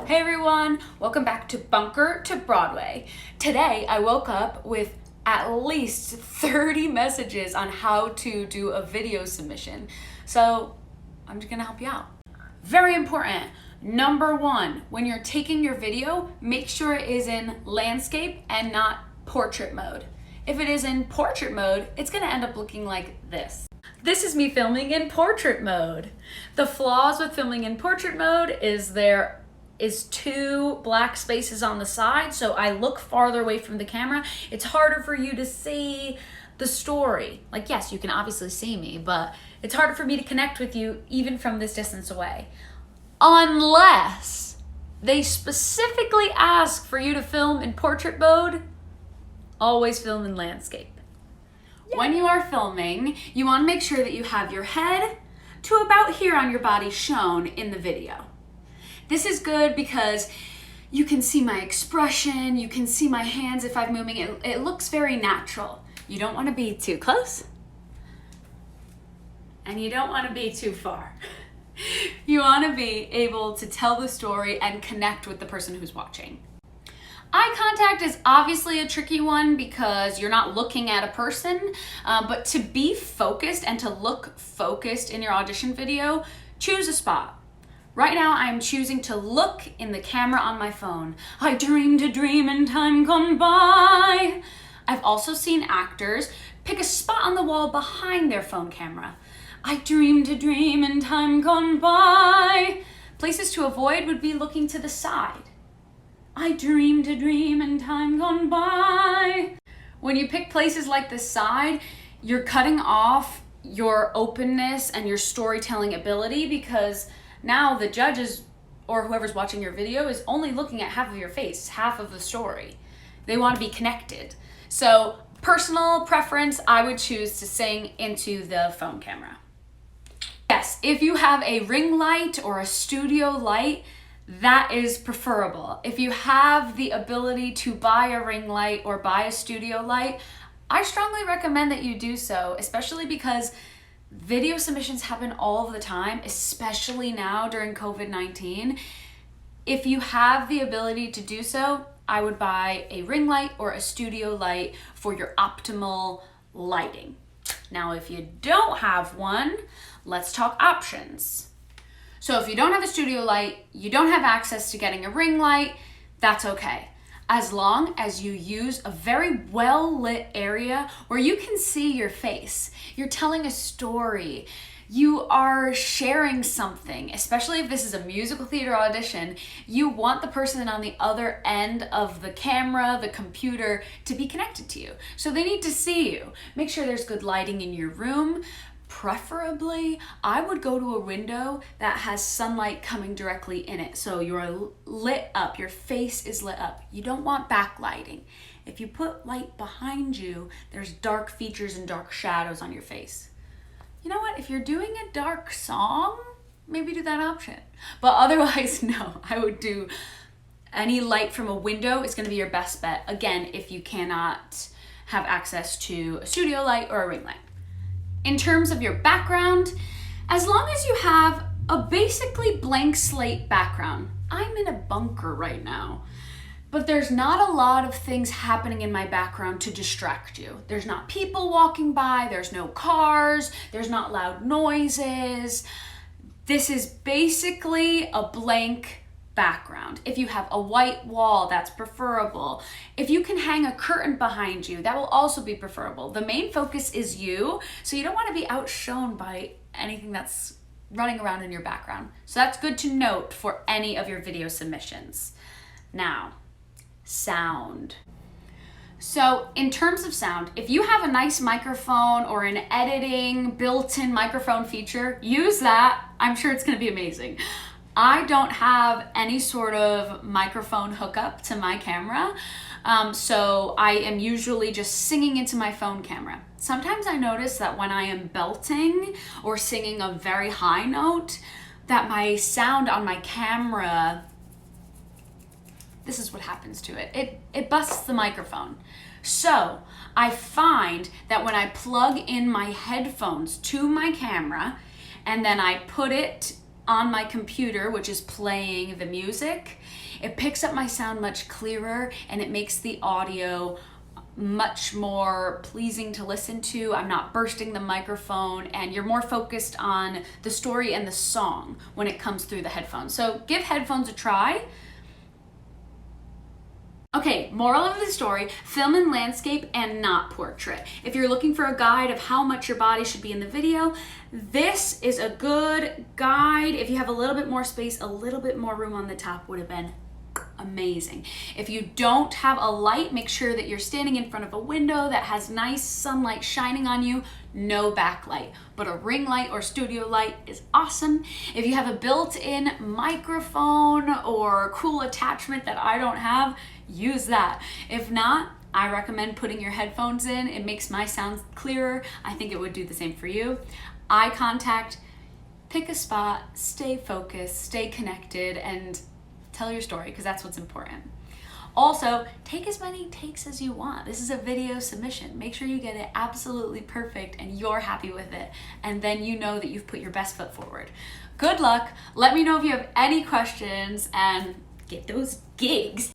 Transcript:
Hey everyone, welcome back to Bunker to Broadway. Today I woke up with at least 30 messages on how to do a video submission. So I'm just gonna help you out. Very important. Number one, when you're taking your video, make sure it is in landscape and not portrait mode. If it is in portrait mode, it's gonna end up looking like this. This is me filming in portrait mode. The flaws with filming in portrait mode is there is two black spaces on the side, so I look farther away from the camera. It's harder for you to see the story. Like, yes, you can obviously see me, but it's harder for me to connect with you even from this distance away. Unless they specifically ask for you to film in portrait mode, always film in landscape. Yeah. When you are filming, you want to make sure that you have your head to about here on your body shown in the video. This is good because you can see my expression, you can see my hands if I'm moving. It looks very natural. You don't want to be too close, and you don't want to be too far. You want to be able to tell the story and connect with the person who's watching. Eye contact is obviously a tricky one because you're not looking at a person, but to be focused and to look focused in your audition video, choose a spot. Right now, I'm choosing to look in the camera on my phone. I dreamed a dream in time gone by. I've also seen actors pick a spot on the wall behind their phone camera. I dreamed a dream in time gone by. Places to avoid would be looking to the side. I dreamed a dream in time gone by. When you pick places like the side, you're cutting off your openness and your storytelling ability because now the judges or whoever's watching your video is only looking at half of your face, half of the story. They want to be connected. So personal preference, I would choose to sing into the phone camera. Yes, if you have a ring light or a studio light, that is preferable. If you have the ability to buy a ring light or buy a studio light, I strongly recommend that you do so, especially because video submissions happen all of the time, especially now during COVID-19. If you have the ability to do so, I would buy a ring light or a studio light for your optimal lighting. Now, if you don't have one, let's talk options. So if you don't have a studio light, you don't have access to getting a ring light, that's okay. As long as you use a very well-lit area where you can see your face. You're telling a story. You are sharing something, especially if this is a musical theater audition. You want the person on the other end of the camera, the computer, to be connected to you. So they need to see you. Make sure there's good lighting in your room. Preferably, I would go to a window that has sunlight coming directly in it. So you're lit up, your face is lit up. You don't want backlighting. If you put light behind you, there's dark features and dark shadows on your face. You know what, if you're doing a dark song, maybe do that option. But otherwise, no, I would do any light from a window is gonna be your best bet. Again, if you cannot have access to a studio light or a ring light. In terms of your background, as long as you have a basically blank slate background. I'm in a bunker right now, but there's not a lot of things happening in my background to distract you. There's not people walking by, there's no cars, there's not loud noises. This is basically a blank background. If you have a white wall, that's preferable. If you can hang a curtain behind you, that will also be preferable. The main focus is you, so you don't want to be outshone by anything that's running around in your background. So that's good to note for any of your video submissions. Now, sound. So in terms of sound, if you have a nice microphone or an editing built-in microphone feature, use that. I'm sure it's going to be amazing. I don't have any sort of microphone hookup to my camera, so I am usually just singing into my phone camera. Sometimes I notice that when I am belting or singing a very high note, that my sound on my camera, this is what happens to it. It busts the microphone. So I find that when I plug in my headphones to my camera and then I put it on my computer, which is playing the music, it picks up my sound much clearer and it makes the audio much more pleasing to listen to. I'm not bursting the microphone, and you're more focused on the story and the song when it comes through the headphones. So give headphones a try. Okay, moral of the story, film in landscape and not portrait. If you're looking for a guide of how much your body should be in the video, this is a good guide. If you have a little bit more space, a little bit more room on the top would have been amazing. If you don't have a light, make sure that you're standing in front of a window that has nice sunlight shining on you, no backlight, but a ring light or studio light is awesome. If you have a built-in microphone or cool attachment that I don't have, use that. If not, I recommend putting your headphones in. It makes my sound clearer. I think it would do the same for you. Eye contact, pick a spot, stay focused, stay connected, and tell your story, because that's what's important. Also, take as many takes as you want. This is a video submission. Make sure you get it absolutely perfect and you're happy with it. And then you know that you've put your best foot forward. Good luck. Let me know if you have any questions and get those gigs.